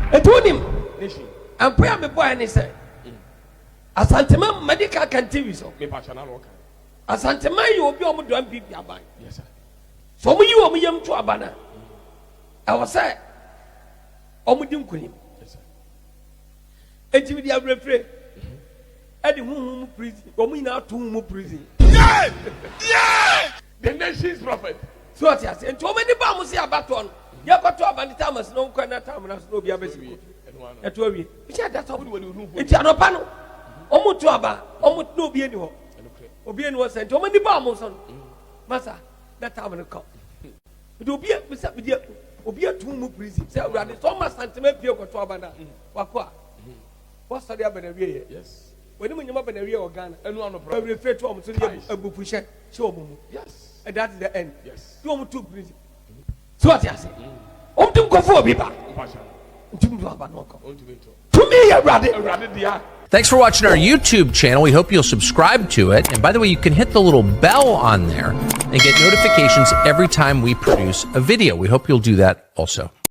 I told him, and pray me boy and he said, Ashanti medical can TV so. Ashanti you will be on the people. Yes, sir. So you are young to Abana. I was say, Omudim. Yes, sir. And you will be afraid. Eddie whom prison, or me now to prison. Yeah! Yeah! The nation's prophet. So what I said, and too many bombs here about one. You got to have any time as no kind of time and no be a basic. At 12 years. That's how we do. It's an opano. Almost to Abba, almost no be anywhere. Obian was sent to many bombs on Massa. That time will come. It will be a Mr. Bidia, Obia to move prison. Say, it's almost sentiment to Abana. Wakwa. What's the other way? Yes. When you remember the real Ghana, and one of every fair to a book push show. Yes. And that's the end. Yes. 2 2 prison. So what I say? To go for people. To me, a brother. Thanks for watching our YouTube channel. We hope you'll subscribe to it. And by the way, you can hit the little bell on there and get notifications every time we produce a video. We hope you'll do that also.